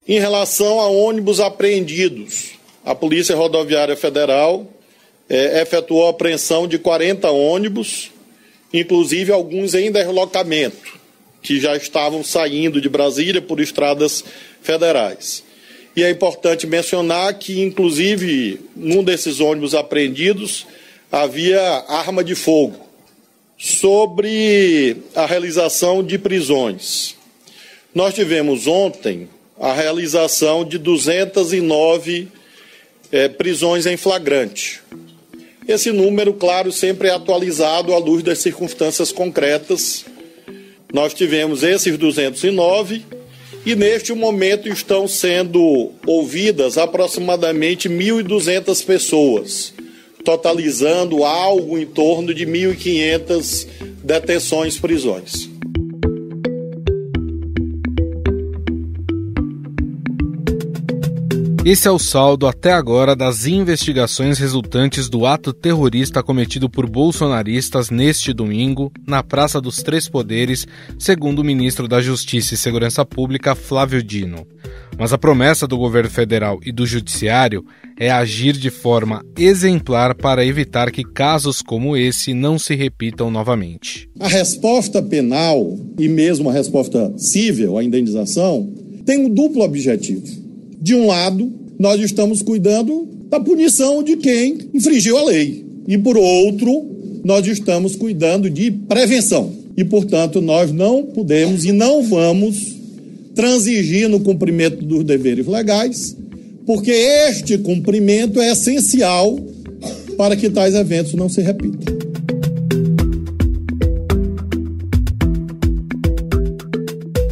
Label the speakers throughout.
Speaker 1: Em relação a ônibus apreendidos, a Polícia Rodoviária Federal efetuou a apreensão de 40 ônibus, inclusive alguns em deslocamento, que já estavam saindo de Brasília por estradas federais. E é importante mencionar que, inclusive, num desses ônibus apreendidos, havia arma de fogo. Sobre a realização de prisões, nós tivemos ontem a realização de 209 prisões em flagrante. Esse número, claro, sempre é atualizado à luz das circunstâncias concretas. Nós tivemos esses 209 e, neste momento, estão sendo ouvidas aproximadamente 1.200 pessoas, totalizando algo em torno de 1.500 detenções, prisões.
Speaker 2: Esse é o saldo até agora das investigações resultantes do ato terrorista cometido por bolsonaristas neste domingo na Praça dos Três Poderes, segundo o ministro da Justiça e Segurança Pública, Flávio Dino. Mas a promessa do governo federal e do judiciário é agir de forma exemplar para evitar que casos como esse não se repitam novamente.
Speaker 1: A resposta penal e mesmo a resposta civil, a indenização, tem um duplo objetivo. De um lado, nós estamos cuidando da punição de quem infringiu a lei. E, por outro, nós estamos cuidando de prevenção. E, portanto, nós não podemos e não vamos transigir no cumprimento dos deveres legais, porque este cumprimento é essencial para que tais eventos não se repitam.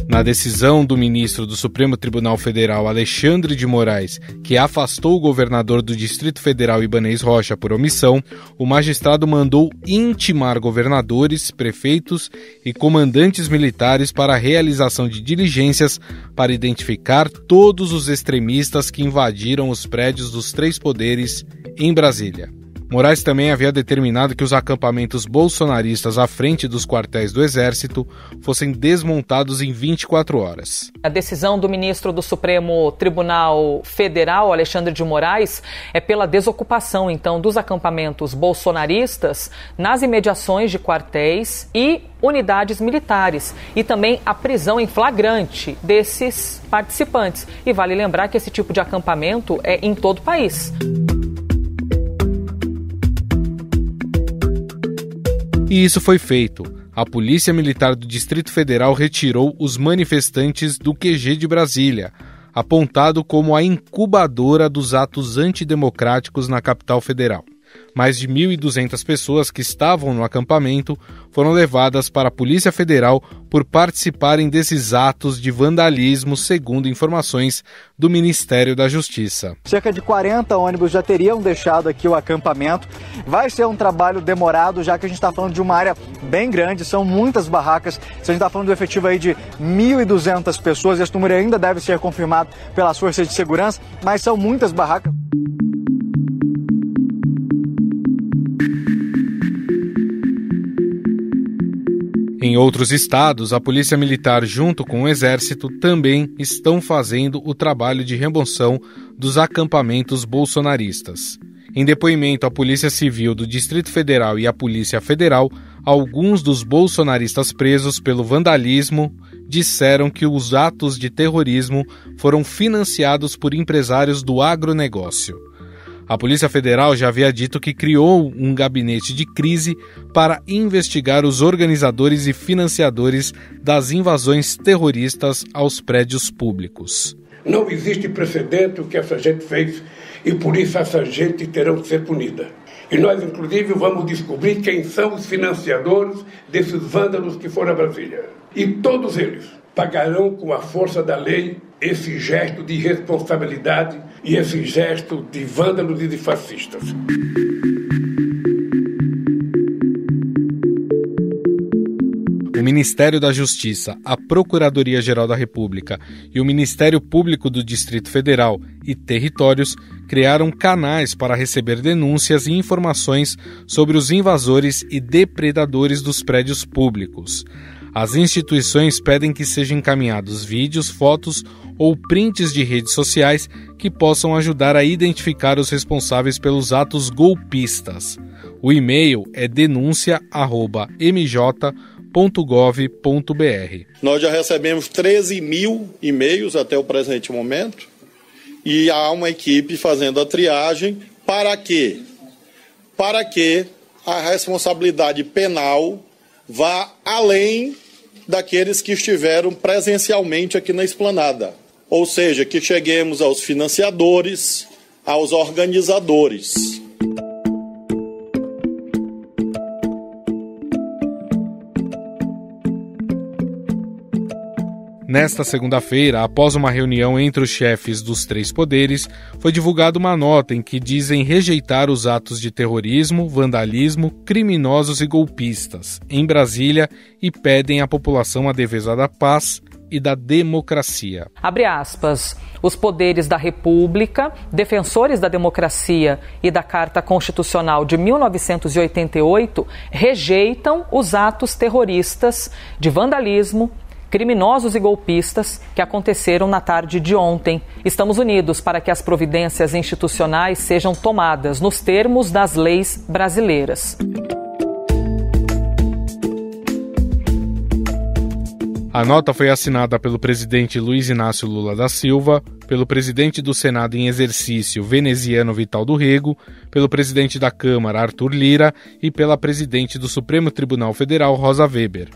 Speaker 2: Na decisão do ministro do Supremo Tribunal Federal, Alexandre de Moraes, que afastou o governador do Distrito Federal, Ibanez Rocha, por omissão, o magistrado mandou intimar governadores, prefeitos e comandantes militares para a realização de diligências para identificar todos os extremistas que invadiram os prédios dos Três Poderes em Brasília. Moraes também havia determinado que os acampamentos bolsonaristas à frente dos quartéis do Exército fossem desmontados em 24 horas.
Speaker 3: A decisão do ministro do Supremo Tribunal Federal, Alexandre de Moraes, é pela desocupação, então, dos acampamentos bolsonaristas nas imediações de quartéis e unidades militares, e também a prisão em flagrante desses participantes. E vale lembrar que esse tipo de acampamento é em todo o país.
Speaker 2: E isso foi feito. A Polícia Militar do Distrito Federal retirou os manifestantes do QG de Brasília, apontado como a incubadora dos atos antidemocráticos na capital federal. Mais de 1.200 pessoas que estavam no acampamento foram levadas para a Polícia Federal por participarem desses atos de vandalismo, segundo informações do Ministério da Justiça.
Speaker 4: Cerca de 40 ônibus já teriam deixado aqui o acampamento. Vai ser um trabalho demorado, já que a gente está falando de uma área bem grande, são muitas barracas. A gente está falando do efetivo aí de 1.200 pessoas. Esse número ainda deve ser confirmado pelas forças de segurança, mas são muitas barracas.
Speaker 2: Em outros estados, a Polícia Militar, junto com o Exército, também estão fazendo o trabalho de remoção dos acampamentos bolsonaristas. Em depoimento à Polícia Civil do Distrito Federal e à Polícia Federal, alguns dos bolsonaristas presos pelo vandalismo disseram que os atos de terrorismo foram financiados por empresários do agronegócio. A Polícia Federal já havia dito que criou um gabinete de crise para investigar os organizadores e financiadores das invasões terroristas aos prédios públicos.
Speaker 5: Não existe precedente o que essa gente fez e por isso essa gente terá que ser punida. E nós, inclusive, vamos descobrir quem são os financiadores desses vândalos que foram a Brasília. E todos eles pagarão com a força da lei esse gesto de irresponsabilidade e esse gesto de vândalos e de fascistas.
Speaker 2: O Ministério da Justiça, a Procuradoria-Geral da República e o Ministério Público do Distrito Federal e Territórios criaram canais para receber denúncias e informações sobre os invasores e depredadores dos prédios públicos. As instituições pedem que sejam encaminhados vídeos, fotos ou prints de redes sociais que possam ajudar a identificar os responsáveis pelos atos golpistas. O e-mail é denuncia@mj.gov.br.
Speaker 1: Nós já recebemos 13 mil e-mails até o presente momento e há uma equipe fazendo a triagem. Para quê? Para que a responsabilidade penal vá além daqueles que estiveram presencialmente aqui na esplanada. Ou seja, que cheguemos aos financiadores, aos organizadores.
Speaker 2: Nesta segunda-feira, após uma reunião entre os chefes dos três poderes, foi divulgada uma nota em que dizem rejeitar os atos de terrorismo, vandalismo, criminosos e golpistas em Brasília e pedem à população a defesa da paz e da democracia.
Speaker 3: Abre aspas. Os poderes da República, defensores da democracia e da Carta Constitucional de 1988, rejeitam os atos terroristas de vandalismo, criminosos e golpistas que aconteceram na tarde de ontem. Estamos unidos para que as providências institucionais sejam tomadas nos termos das leis brasileiras.
Speaker 2: A nota foi assinada pelo presidente Luiz Inácio Lula da Silva, pelo presidente do Senado em exercício Veneziano Vital do Rego, pelo presidente da Câmara Arthur Lira e pela presidente do Supremo Tribunal Federal Rosa Weber.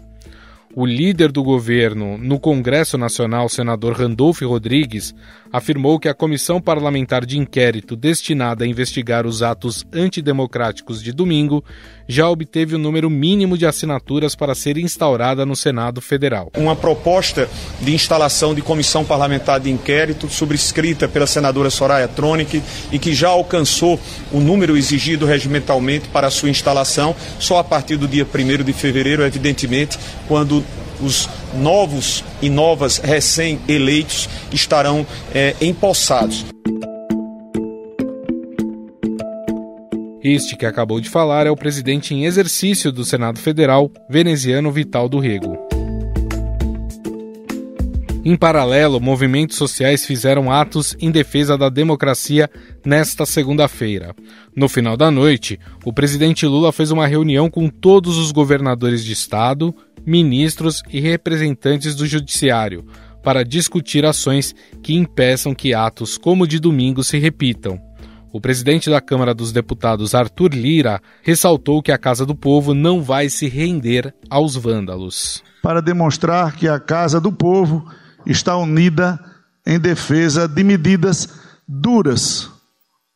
Speaker 2: O líder do governo no Congresso Nacional, senador Randolfo Rodrigues, afirmou que a comissão parlamentar de inquérito destinada a investigar os atos antidemocráticos de domingo já obteve o número mínimo de assinaturas para ser instaurada no Senado Federal.
Speaker 6: Uma proposta de instalação de comissão parlamentar de inquérito subscrita pela senadora Soraya Tronic e que já alcançou o número exigido regimentalmente para a sua instalação só a partir do dia 1º de fevereiro, evidentemente, quando os novos e novas recém-eleitos estarão empossados.
Speaker 2: Este que acabou de falar é o presidente em exercício do Senado Federal, Veneziano Vital do Rego. Em paralelo, movimentos sociais fizeram atos em defesa da democracia nesta segunda-feira. No final da noite, o presidente Lula fez uma reunião com todos os governadores de estado, ministros e representantes do judiciário para discutir ações que impeçam que atos como o de domingo se repitam. O presidente da Câmara dos Deputados, Arthur Lira, ressaltou que a Casa do Povo não vai se render aos vândalos.
Speaker 7: Para demonstrar que a Casa do Povo está unida em defesa de medidas duras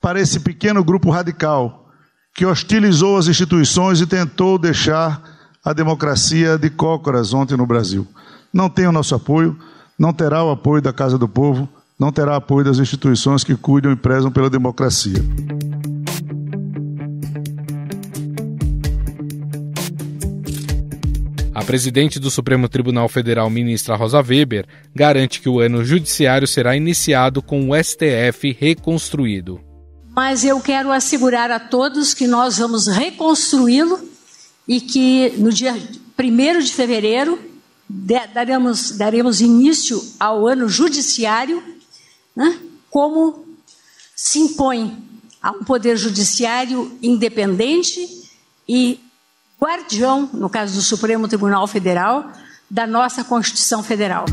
Speaker 7: para esse pequeno grupo radical que hostilizou as instituições e tentou deixar a democracia de cócoras ontem no Brasil. Não tem o nosso apoio, não terá o apoio da Casa do Povo, não terá apoio das instituições que cuidam e prezam pela democracia.
Speaker 2: A presidente do Supremo Tribunal Federal, ministra Rosa Weber, garante que o ano judiciário será iniciado com o STF reconstruído.
Speaker 8: Mas eu quero assegurar a todos que nós vamos reconstruí-lo e que no dia 1º de fevereiro daremos início ao ano judiciário, né, como se impõe a um poder judiciário independente e guardião, no caso do Supremo Tribunal Federal, da nossa Constituição Federal.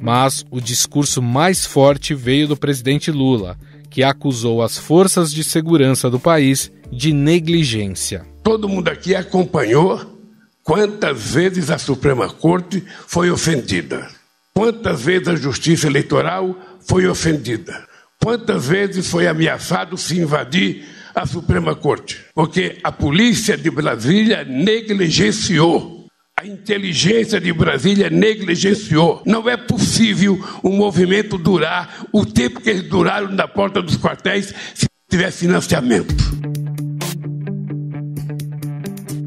Speaker 2: Mas o discurso mais forte veio do presidente Lula, que acusou as forças de segurança do país de negligência.
Speaker 5: Todo mundo aqui acompanhou quantas vezes a Suprema Corte foi ofendida, quantas vezes a Justiça Eleitoral foi ofendida, quantas vezes foi ameaçado se invadir a Suprema Corte, porque a polícia de Brasília negligenciou, a inteligência de Brasília negligenciou. Não é possível um movimento durar o tempo que eles duraram na porta dos quartéis se tiver financiamento.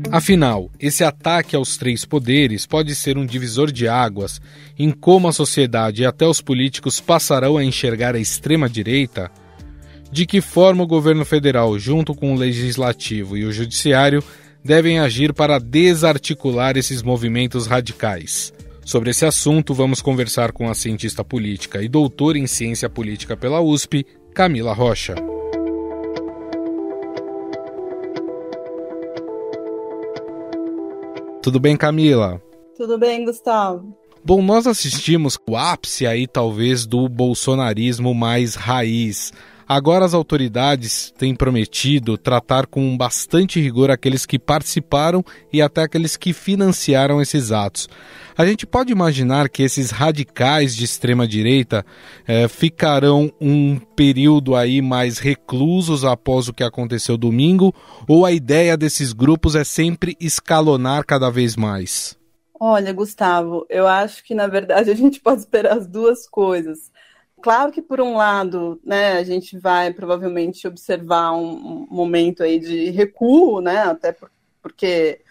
Speaker 2: Afinal, esse ataque aos três poderes pode ser um divisor de águas em como a sociedade e até os políticos passarão a enxergar a extrema-direita? De que forma o governo federal, junto com o legislativo e o judiciário, devem agir para desarticular esses movimentos radicais. Sobre esse assunto, vamos conversar com a cientista política e doutora em ciência política pela USP, Camila Rocha. Tudo bem, Camila?
Speaker 9: Tudo bem, Gustavo.
Speaker 2: Bom, nós assistimos o ápice aí talvez do bolsonarismo mais raiz. Agora as autoridades têm prometido tratar com bastante rigor aqueles que participaram e até aqueles que financiaram esses atos. A gente pode imaginar que esses radicais de extrema-direita ficarão um período aí mais reclusos após o que aconteceu domingo, ou a ideia desses grupos é sempre escalonar cada vez mais?
Speaker 9: Olha, Gustavo, eu acho que na verdade a gente pode esperar as duas coisas. Claro que, por um lado, né, a gente vai provavelmente observar um momento aí de recuo, né, até porque,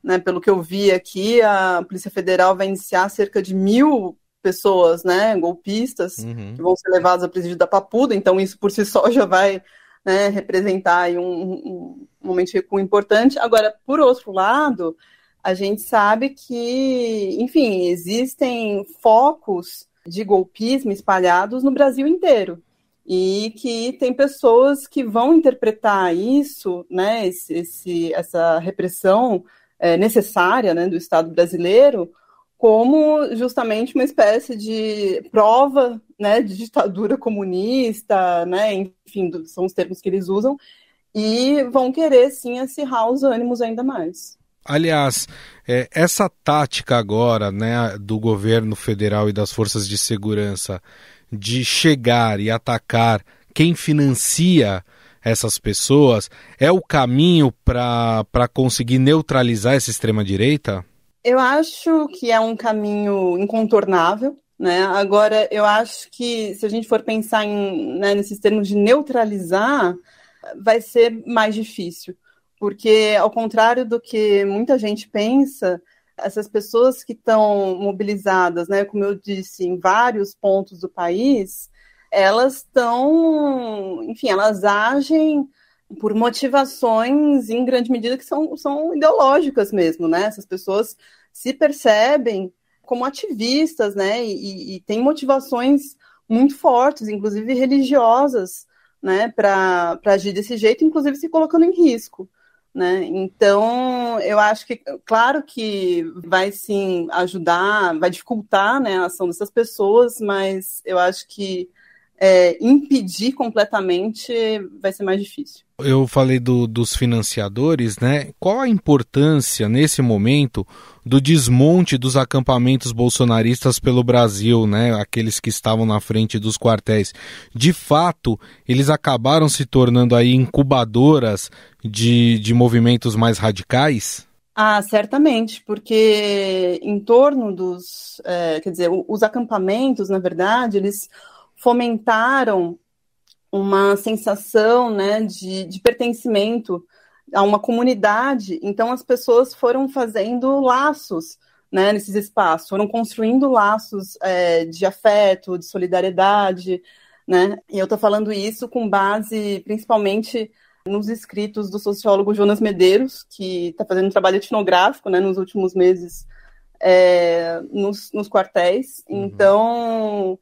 Speaker 9: né, pelo que eu vi aqui, a Polícia Federal vai iniciar cerca de 1.000 pessoas, né, golpistas, que vão ser levadas ao presídio da Papuda, então isso por si só já vai, né, representar aí um momento de recuo importante. Agora, por outro lado, a gente sabe que, enfim, existem focos de golpismo espalhados no Brasil inteiro, e que tem pessoas que vão interpretar isso, né, essa repressão necessária, né, do Estado brasileiro, como justamente uma espécie de prova, né, de ditadura comunista, né, enfim, são os termos que eles usam, e vão querer, sim, acirrar os ânimos ainda mais.
Speaker 2: Aliás, essa tática agora, né, do governo federal e das forças de segurança de chegar e atacar quem financia essas pessoas, é o caminho para conseguir neutralizar essa extrema-direita?
Speaker 9: Eu acho que é um caminho incontornável, né? Agora, eu acho que se a gente for pensar nesses termos de neutralizar, vai ser mais difícil. Porque, ao contrário do que muita gente pensa, essas pessoas que estão mobilizadas, né, como eu disse, em vários pontos do país, elas estão, enfim, elas agem por motivações, em grande medida, que são ideológicas mesmo, né? Essas pessoas se percebem como ativistas, né, e têm motivações muito fortes, inclusive religiosas, né, para agir desse jeito, inclusive se colocando em risco. Né? Então, eu acho que, claro que vai sim ajudar, vai dificultar, né, a ação dessas pessoas, mas eu acho que impedir completamente vai ser mais difícil.
Speaker 2: Eu falei dos financiadores, né? Qual a importância, nesse momento, do desmonte dos acampamentos bolsonaristas pelo Brasil, né? Aqueles que estavam na frente dos quartéis? De fato, eles acabaram se tornando aí incubadoras de movimentos mais radicais?
Speaker 9: Ah, certamente, porque em torno os acampamentos, na verdade, eles fomentaram uma sensação, né, de pertencimento a uma comunidade. Então as pessoas foram fazendo laços, né, nesses espaços, foram construindo laços de afeto, de solidariedade, né? E eu estou falando isso com base principalmente nos escritos do sociólogo Jonas Medeiros, que está fazendo um trabalho etnográfico, né, nos últimos meses nos quartéis. Então,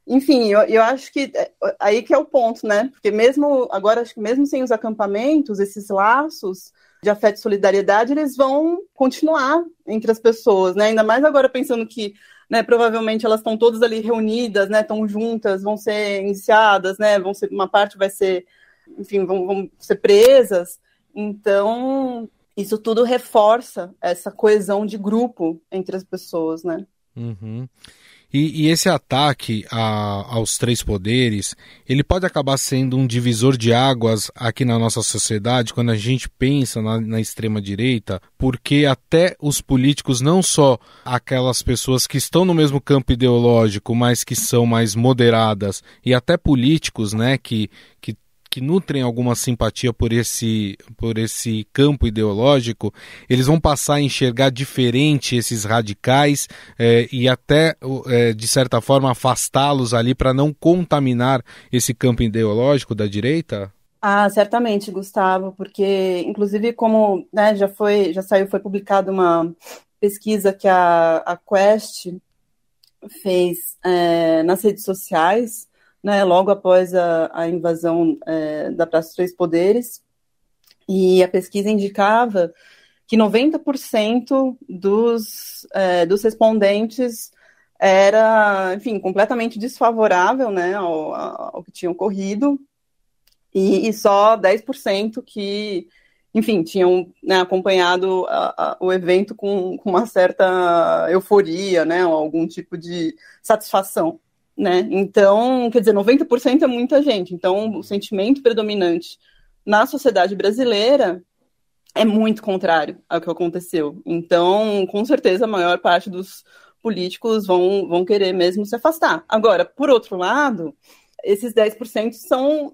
Speaker 9: enfim, eu acho que aí que é o ponto, né? Porque acho que mesmo sem os acampamentos, esses laços de afeto e solidariedade, eles vão continuar entre as pessoas, né? Ainda mais agora pensando que, né, provavelmente elas estão todas ali reunidas, né? Estão juntas, vão ser indiciadas, né? Uma parte vai ser, enfim, vão ser presas. Então, isso tudo reforça essa coesão de grupo entre as pessoas, né?
Speaker 2: Uhum. E esse ataque aos três poderes, ele pode acabar sendo um divisor de águas aqui na nossa sociedade quando a gente pensa na extrema-direita, porque até os políticos, não só aquelas pessoas que estão no mesmo campo ideológico, mas que são mais moderadas, e até políticos, né, que nutrem alguma simpatia por esse campo ideológico, eles vão passar a enxergar diferente esses radicais e até, de certa forma, afastá-los ali para não contaminar esse campo ideológico da direita?
Speaker 9: Ah, certamente, Gustavo, porque, inclusive, como, né, foi publicada uma pesquisa que a Quest fez nas redes sociais, né, logo após a invasão da Praça dos Três Poderes, e a pesquisa indicava que 90% dos respondentes era, enfim, completamente desfavorável, né, ao que tinha ocorrido, e só 10% que, enfim, tinham, né, acompanhado o evento com uma certa euforia, né, ou algum tipo de satisfação, né? Então, quer dizer, 90% é muita gente. Então, o sentimento predominante na sociedade brasileira é muito contrário ao que aconteceu. Então, com certeza, a maior parte dos políticos vão querer mesmo se afastar. Agora, por outro lado, esses 10%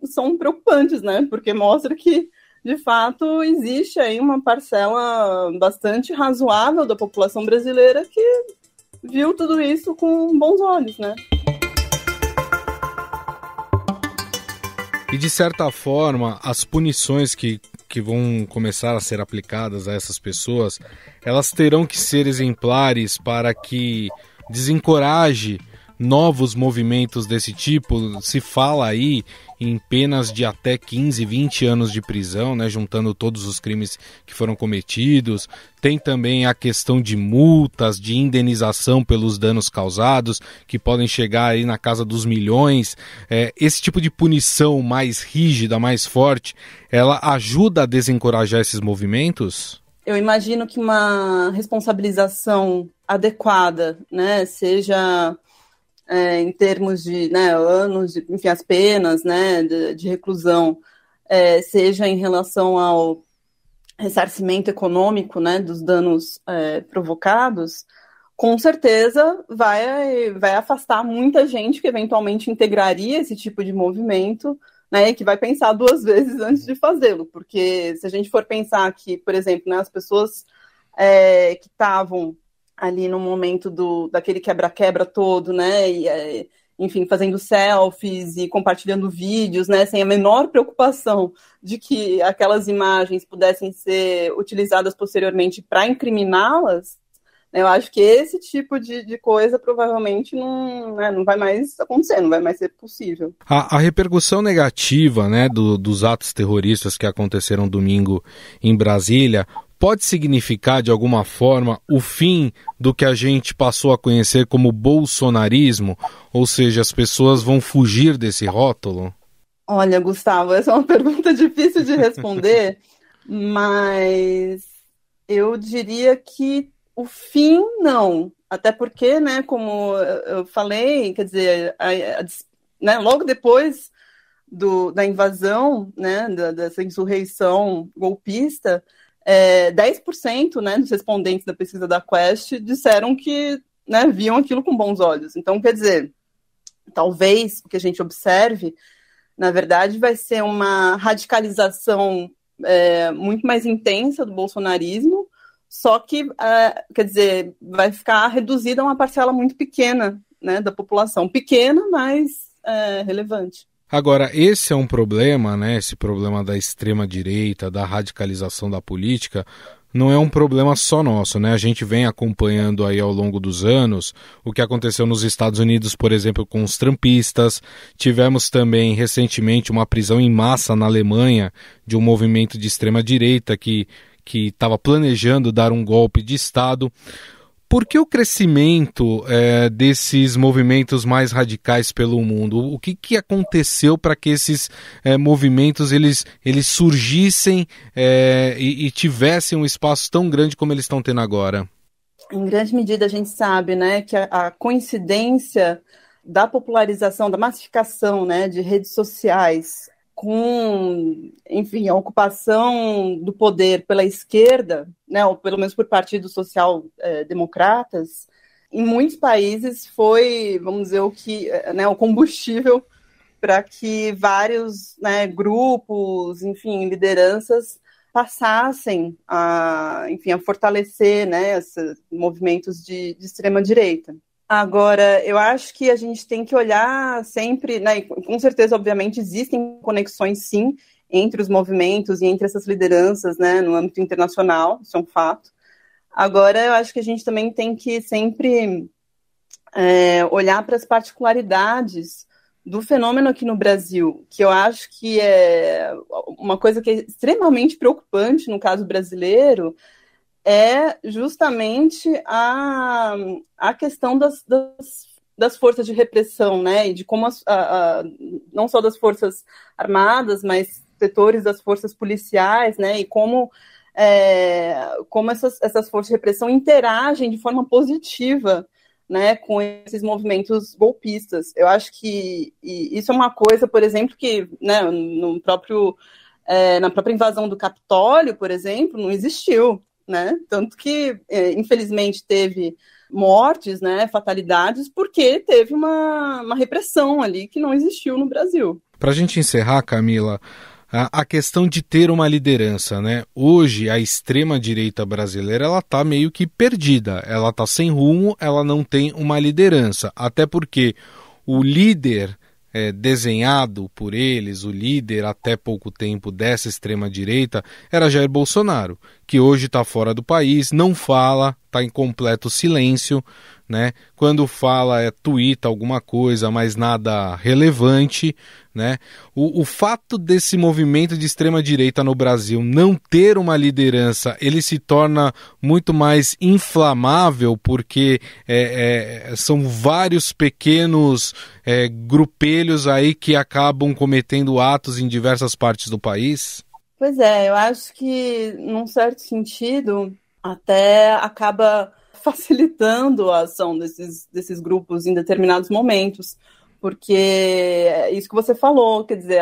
Speaker 9: são preocupantes, né? Porque mostra que, de fato, existe aí uma parcela bastante razoável da população brasileira que viu tudo isso com bons olhos, né?
Speaker 2: E, de certa forma, as punições que vão começar a ser aplicadas a essas pessoas, elas terão que ser exemplares para que desencoraje novos movimentos desse tipo. Se fala aí em penas de até 15, 20 anos de prisão, né, juntando todos os crimes que foram cometidos. Tem também a questão de multas, de indenização pelos danos causados, que podem chegar aí na casa dos milhões. Esse tipo de punição mais rígida, mais forte, ela ajuda a desencorajar esses movimentos?
Speaker 9: Eu imagino que uma responsabilização adequada, né, seja em termos de, né, anos, enfim, as penas, né, de reclusão, seja em relação ao ressarcimento econômico, né, dos danos provocados, com certeza vai afastar muita gente que eventualmente integraria esse tipo de movimento, né, e que vai pensar duas vezes antes de fazê-lo, porque se a gente for pensar que, por exemplo, né, as pessoas que estavam ali no momento daquele quebra-quebra todo, né, e, enfim, fazendo selfies e compartilhando vídeos, né, sem a menor preocupação de que aquelas imagens pudessem ser utilizadas posteriormente para incriminá-las, né, eu acho que esse tipo de coisa provavelmente não vai mais acontecer, não vai mais ser possível.
Speaker 2: A repercussão negativa, né, dos atos terroristas que aconteceram domingo em Brasília pode significar, de alguma forma, o fim do que a gente passou a conhecer como bolsonarismo? Ou seja, as pessoas vão fugir desse rótulo?
Speaker 9: Olha, Gustavo, essa é uma pergunta difícil de responder, mas eu diria que o fim, não. Até porque, né, como eu falei, quer dizer, né, logo depois da invasão, né, dessa insurreição golpista, 10%, né, dos respondentes da pesquisa da Quest disseram que, né, viam aquilo com bons olhos. Então, quer dizer, talvez o que a gente observe, na verdade, vai ser uma radicalização muito mais intensa do bolsonarismo, só que, quer dizer, vai ficar reduzida a uma parcela muito pequena, né, da população. Pequena, mas relevante.
Speaker 2: Agora, esse é um problema, né? Esse problema da extrema-direita, da radicalização da política, não é um problema só nosso, né? A gente vem acompanhando aí ao longo dos anos o que aconteceu nos Estados Unidos, por exemplo, com os trumpistas. Tivemos também, recentemente, uma prisão em massa na Alemanha de um movimento de extrema-direita que estava planejando dar um golpe de Estado. Por que o crescimento desses movimentos mais radicais pelo mundo? O que aconteceu para que esses movimentos eles surgissem e tivessem um espaço tão grande como eles estão tendo agora?
Speaker 9: Em grande medida a gente sabe, né, que a coincidência da popularização, da massificação, né, de redes sociais com, enfim, a ocupação do poder pela esquerda, né, ou pelo menos por partidos social-democratas, em muitos países foi, vamos dizer, o combustível para que vários, né, grupos, enfim, lideranças passassem a fortalecer, né, esses movimentos de extrema-direita. Agora, eu acho que a gente tem que olhar sempre, né, e com certeza, obviamente, existem conexões, sim, entre os movimentos e entre essas lideranças, né, no âmbito internacional, isso é um fato. Agora, eu acho que a gente também tem que sempre olhar para as particularidades do fenômeno aqui no Brasil, que eu acho que é uma coisa que é extremamente preocupante no caso brasileiro, é justamente a questão das forças de repressão, né, e de como não só das forças armadas, mas setores das forças policiais, né, e como essas forças de repressão interagem de forma positiva, né, com esses movimentos golpistas. Eu acho que isso é uma coisa, por exemplo, que, né, na própria invasão do Capitólio, por exemplo, não existiu, né, tanto que, infelizmente, teve mortes, né, fatalidades, porque teve uma repressão ali que não existiu no Brasil.
Speaker 2: Para a gente encerrar, Camila, a questão de ter uma liderança, né? Hoje a extrema-direita brasileira ela está meio que perdida, ela está sem rumo, ela não tem uma liderança, até porque o líder desenhado por eles, o líder até pouco tempo dessa extrema-direita era Jair Bolsonaro, que hoje está fora do país, não fala, está em completo silêncio, né? Quando fala tuita alguma coisa, mas nada relevante, né? O fato desse movimento de extrema-direita no Brasil não ter uma liderança, ele se torna muito mais inflamável porque são vários pequenos grupelhos aí que acabam cometendo atos em diversas partes do país?
Speaker 9: Pois é, eu acho que, num certo sentido, até acaba facilitando a ação desses grupos em determinados momentos, porque é isso que você falou, quer dizer,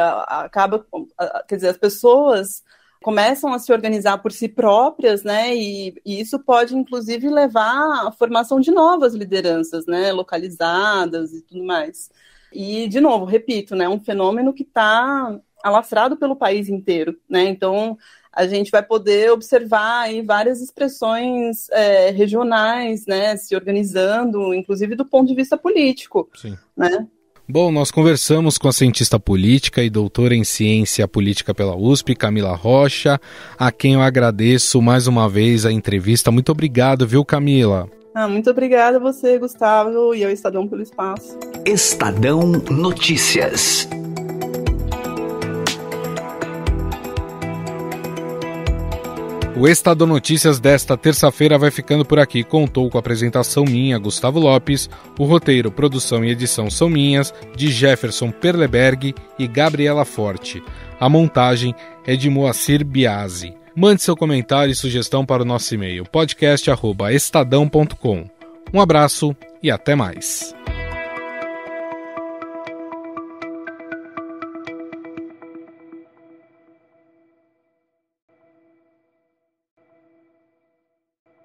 Speaker 9: as pessoas começam a se organizar por si próprias, né, e isso pode, inclusive, levar à formação de novas lideranças, né, localizadas e tudo mais. E, de novo, repito, né, um fenômeno que está alastrado pelo país inteiro, né, então a gente vai poder observar aí várias expressões regionais, né, se organizando, inclusive do ponto de vista político.
Speaker 2: Sim.
Speaker 9: Né?
Speaker 2: Bom, nós conversamos com a cientista política e doutora em ciência política pela USP, Camila Rocha, a quem eu agradeço mais uma vez a entrevista. Muito obrigado, viu, Camila?
Speaker 9: Muito obrigada a você, Gustavo, e ao Estadão pelo espaço.
Speaker 10: Estadão Notícias.
Speaker 2: O Estadão Notícias desta terça-feira vai ficando por aqui. Contou com a apresentação minha, Gustavo Lopes. O roteiro, produção e edição são minhas, de Jefferson Perleberg e Gabriela Forte. A montagem é de Moacir Biasi. Mande seu comentário e sugestão para o nosso e-mail podcast@estadão.com. Um abraço e até mais.